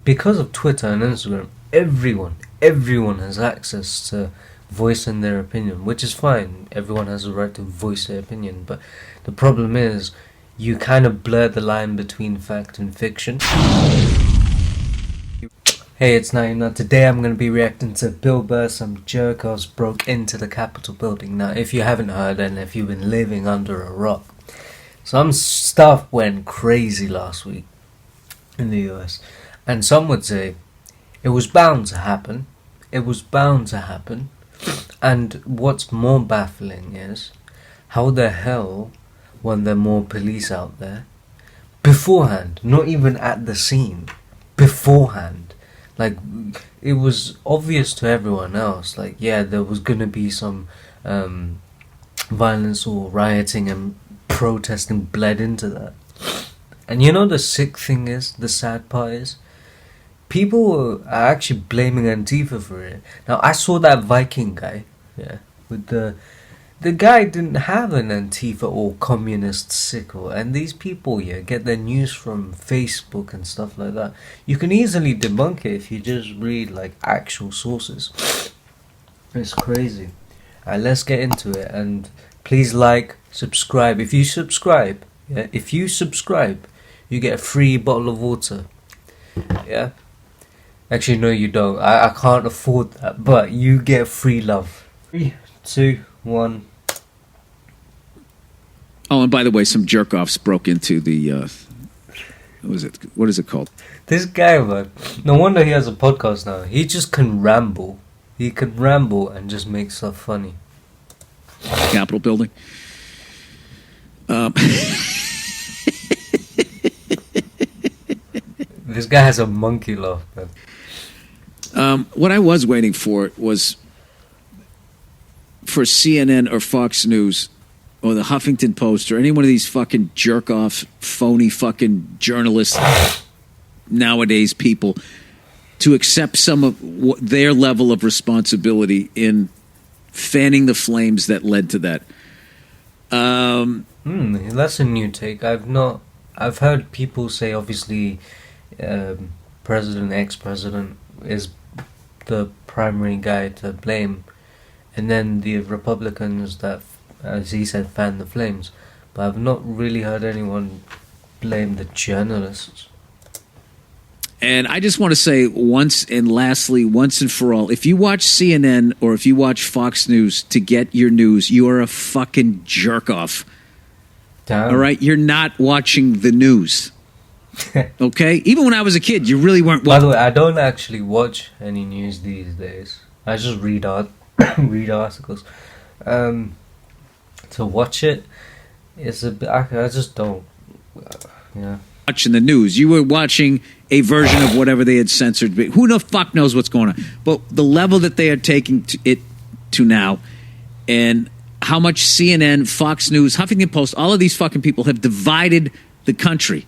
because of Twitter and Instagram, everyone has access to voicing their opinion, which is fine. Everyone has a right to voice their opinion, but the problem is you kind of blur the line between fact and fiction. Hey, it's Naeem. Today I'm going to be reacting to Burr. Some jerk-offs broke into the Capitol building. Now, if you haven't heard and if you've been living under a rock, some stuff went crazy last week in the US. And some would say it was bound to happen. It was bound to happen. And what's more baffling is how the hell, when there are more police out there, beforehand, not even at the scene, beforehand, like, it was obvious to everyone else, like, yeah, there was gonna be some violence or rioting, and protesting bled into that. And you know the sick thing is, the sad part is, people are actually blaming Antifa for it. Now, I saw that Viking guy, yeah, with the guy didn't have an Antifa or communist sickle, and these people, yeah, get their news from Facebook and stuff like that. You can easily debunk it if you just read, like, actual sources. It's crazy. Alright, let's get into it, and please like, subscribe. If you subscribe, yeah, you get a free bottle of water, yeah. Actually, no, you don't. I can't afford that, but you get free love. 3, 2, 1. Oh, and by the way, some jerk-offs broke into the, what is it called? This guy, man, no wonder he has a podcast now. He just can ramble. He can ramble and just make stuff funny. Capitol building. This guy has a monkey laugh, man. What I was waiting for was for CNN or Fox News or the Huffington Post or any one of these fucking jerk-off, phony fucking journalists nowadays, people, to accept some of their level of responsibility in fanning the flames that led to that. That's a new take. I've heard people say, obviously, ex-president is the primary guy to blame, and then the Republicans that, as he said, fan the flames. But I've not really heard anyone blame the journalists. And I just want to say once and for all, if you watch CNN or if you watch Fox News to get your news, you are a fucking jerk-off. Damn. All right? You're not watching the news. Okay? Even when I was a kid, you really weren't watching. By the way, I don't actually watch any news these days. I just read articles. To watch it, it's a bit. I just don't. Yeah. Watching the news, you were watching a version of whatever they had censored. Who the fuck knows what's going on? But the level that they are taking it to now, and how much CNN, Fox News, Huffington Post, all of these fucking people have divided the country.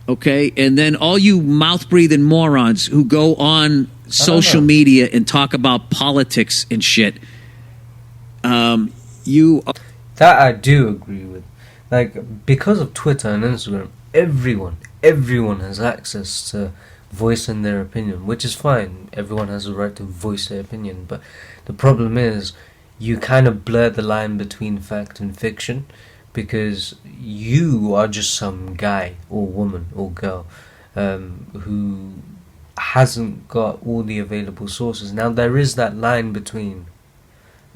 Okay, and then all you mouth-breathing morons who go on social media and talk about politics and shit. That I do agree with. Like, because of Twitter and Instagram, everyone has access to voicing their opinion, which is fine. Everyone has a right to voice their opinion, but the problem is you kind of blur the line between fact and fiction, because you are just some guy or woman or girl who hasn't got all the available sources. Now, there is that line between,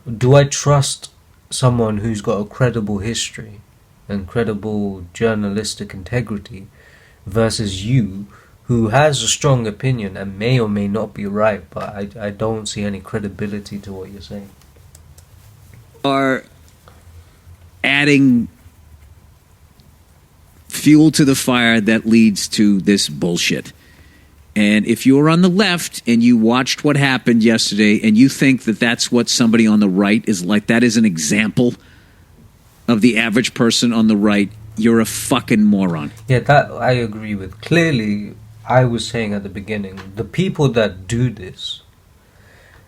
do I trust someone who's got a credible history and credible journalistic integrity versus you who has a strong opinion and may or may not be right, but I don't see any credibility to what you're saying. Are adding fuel to the fire that leads to this bullshit. And if you're on the left and you watched what happened yesterday and you think that that's what somebody on the right is like, that is an example of the average person on the right, you're a fucking moron. Yeah, that I agree with. Clearly, I was saying at the beginning, the people that do this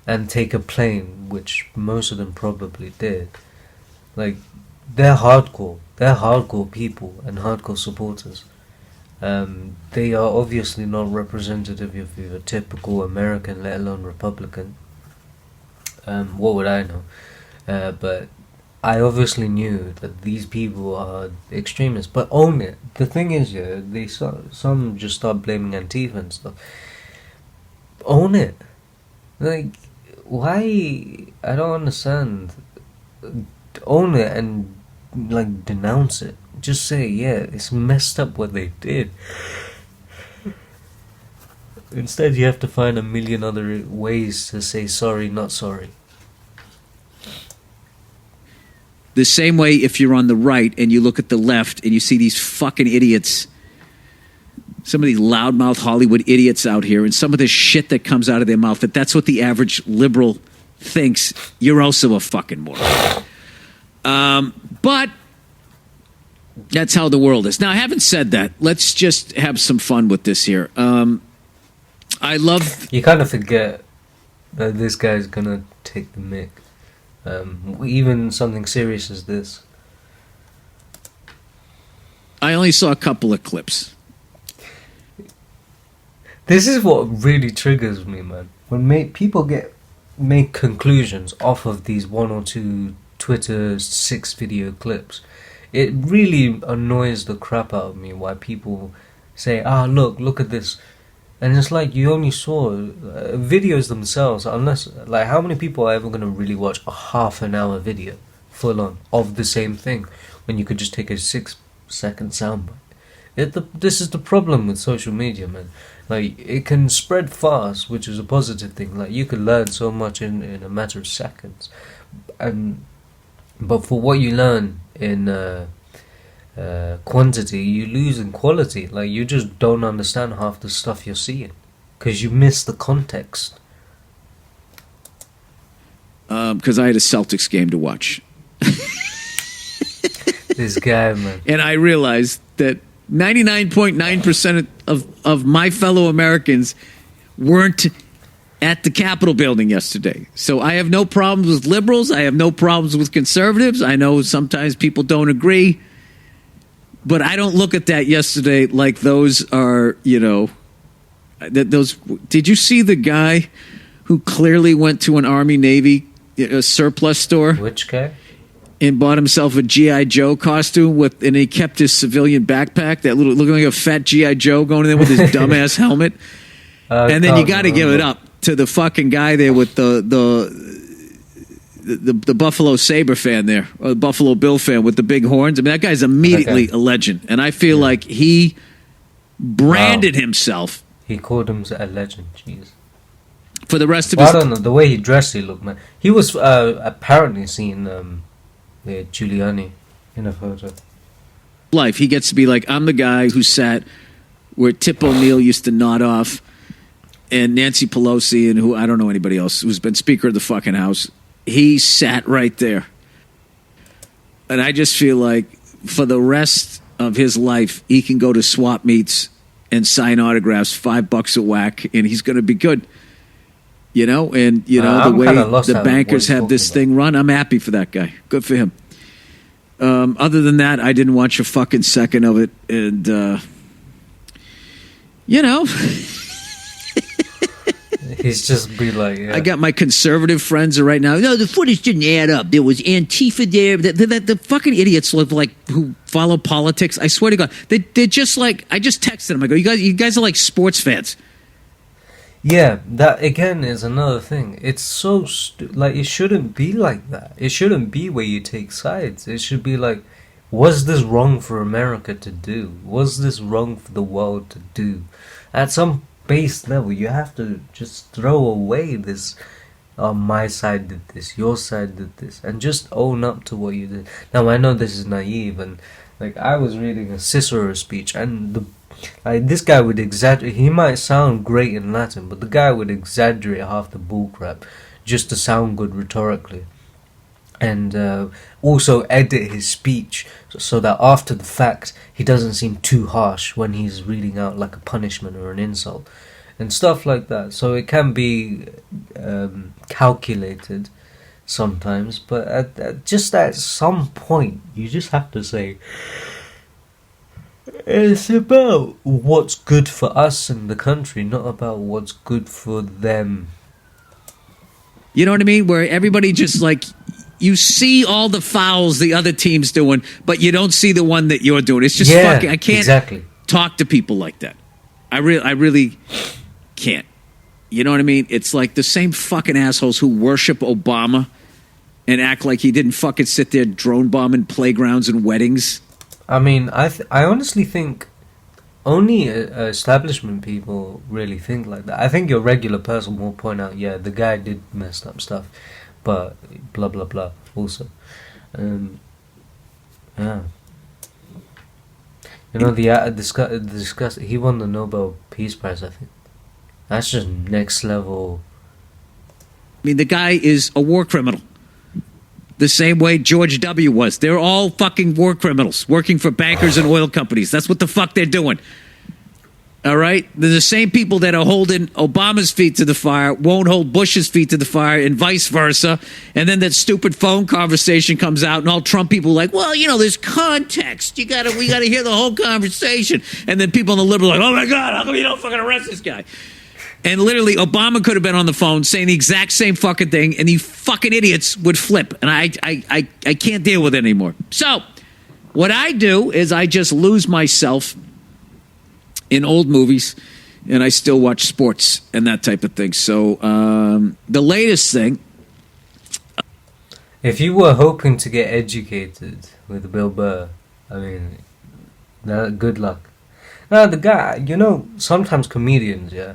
and take a plane, which most of them probably did, like, they're hardcore. They're hardcore people and hardcore supporters. They are obviously not representative of your typical American, let alone Republican. What would I know? But I obviously knew that these people are extremists, but own it. The thing is, yeah, some just start blaming Antifa and stuff. Own it. Like, why? I don't understand. Own it and like denounce it. Just say, yeah, it's messed up what they did. Instead, you have to find a million other ways to say sorry, not sorry. The same way if you're on the right and you look at the left and you see these fucking idiots, some of these loudmouth Hollywood idiots out here, and some of this shit that comes out of their mouth, that's what the average liberal thinks, you're also a fucking moron. But that's how the world is. Now, having said that, let's just have some fun with this here. I love... You kind of forget that this guy's gonna take the mic. Even something serious as this. I only saw a couple of clips. This is what really triggers me, man. When people make conclusions off of these one or two Twitter 6 video clips, it really annoys the crap out of me why people say, look at this. And it's like you only saw videos themselves, unless, like, how many people are ever going to really watch a half an hour video full on of the same thing when you could just take a 6-second soundbite? This is the problem with social media, man. Like, it can spread fast, which is a positive thing. Like, you could learn so much in a matter of seconds. But for what you learn in quantity, you lose in quality. Like, you just don't understand half the stuff you're seeing because you miss the context. Because I had a Celtics game to watch. This guy, man. And I realized that 99.9% of my fellow Americans weren't at the Capitol building yesterday. So I have no problems with liberals. I have no problems with conservatives. I know sometimes people don't agree. But I don't look at that yesterday like those are, those. Did you see the guy who clearly went to an Army Navy surplus store? Which guy? And bought himself a G.I. Joe costume and he kept his civilian backpack, that little, looking like a fat G.I. Joe going in there with his dumbass helmet. And then you got to give it up to the fucking guy there with the Buffalo Sabre fan there, or the Buffalo Bill fan with the big horns. I mean, that guy's immediately a legend. And I feel like he branded himself. He called him a legend, jeez. For the rest of his... I don't know, the way he dressed, he looked, man. He was apparently seen Giuliani in a photo. Life, he gets to be like, I'm the guy who sat where Tip O'Neill used to nod off, and Nancy Pelosi, and who, I don't know anybody else, who's been Speaker of the fucking House. He sat right there. And I just feel like for the rest of his life, he can go to swap meets and sign autographs, $5 a whack, and he's going to be good. And the way the bankers have this thing run, I'm happy for that guy. Good for him. Other than that, I didn't watch a fucking second of it. And, He's just be like, yeah. I got my conservative friends right now. No, the footage didn't add up. There was Antifa there. The fucking idiots who follow politics. I swear to God, they're just like. I just texted them. I go, you guys are like sports fans. Yeah, that again is another thing. It's so it shouldn't be like that. It shouldn't be where you take sides. It should be like, was this wrong for America to do? Was this wrong for the world to do? At some base level, you have to just throw away this, my side did this, your side did this, and just own up to what you did. Now, I know this is naive, and like I was reading a Cicero speech, and this guy would exaggerate. He might sound great in Latin, but the guy would exaggerate half the bullcrap just to sound good rhetorically. And also edit his speech so that after the fact he doesn't seem too harsh when he's reading out like a punishment or an insult and stuff like that. So it can be calculated sometimes, but at some point you just have to say It's about what's good for us in the country, not about what's good for them. You know what I mean? Where everybody just like, you see all the fouls the other team's doing, but you don't see the one that you're doing. It's just Yeah, fucking. I can't exactly. talk to people like that. I really can't. You know what I mean? It's like the same fucking assholes who worship Obama and act like he didn't fucking sit there drone bombing playgrounds and weddings. I mean, I honestly think only establishment people really think like that. I think your regular person will point out, yeah, the guy did messed up stuff, but blah blah blah. Also, yeah, you know discuss. He won the Nobel Peace Prize. I think that's just next level. I mean, the guy is a war criminal. The same way George W. was. They're all fucking war criminals working for bankers and oil companies. That's what the fuck they're doing. All right? They're the same people that are holding Obama's feet to the fire, won't hold Bush's feet to the fire, and vice versa. And then that stupid phone conversation comes out, and all Trump people are like, well, you know, there's context. We gotta hear the whole conversation. And then people in the liberal are like, oh my God, how come you don't fucking arrest this guy? And literally, Obama could have been on the phone saying the exact same fucking thing, and these fucking idiots would flip. And I can't deal with it anymore. So, what I do is I just lose myself in old movies, and I still watch sports and that type of thing. So, the latest thing. If you were hoping to get educated with Bill Burr, I mean, good luck. Now, the guy, you know, sometimes comedians, yeah,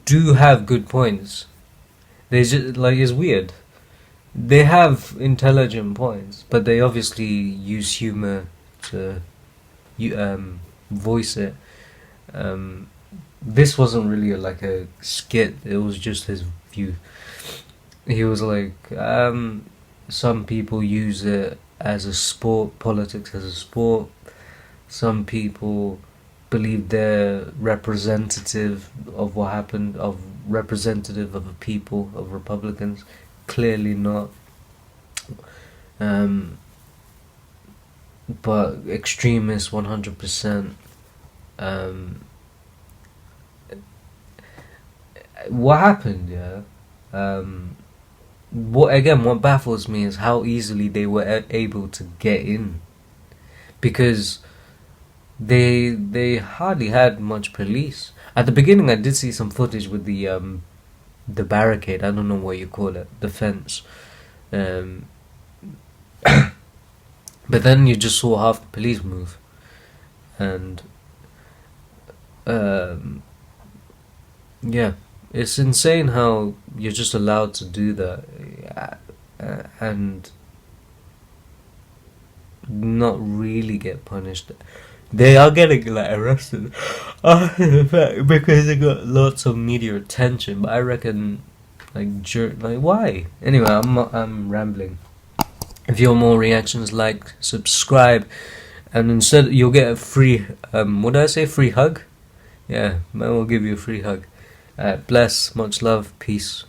do have good points. They just, like, it's weird. They have intelligent points, but they obviously use humor to voice it. This wasn't really like a skit. It was just his view. He was like, some people use it as a sport, politics as a sport. Some people believe they're representative of what happened, representative of a people, of Republicans. Clearly not. But extremists, 100%. What happened, yeah? What baffles me is how easily they were able to get in. Because they hardly had much police. At the beginning, I did see some footage with the barricade. I don't know what you call it, the fence. But then you just saw half the police move, and yeah, it's insane how you're just allowed to do that, and not really get punished. They are getting like arrested after the fact because they got lots of media attention. But I reckon, like why? Anyway, I'm rambling. If you want more reactions, like, subscribe, and instead you'll get a free what did I say? Free hug? Yeah, man will give you a free hug. Bless, much love, peace.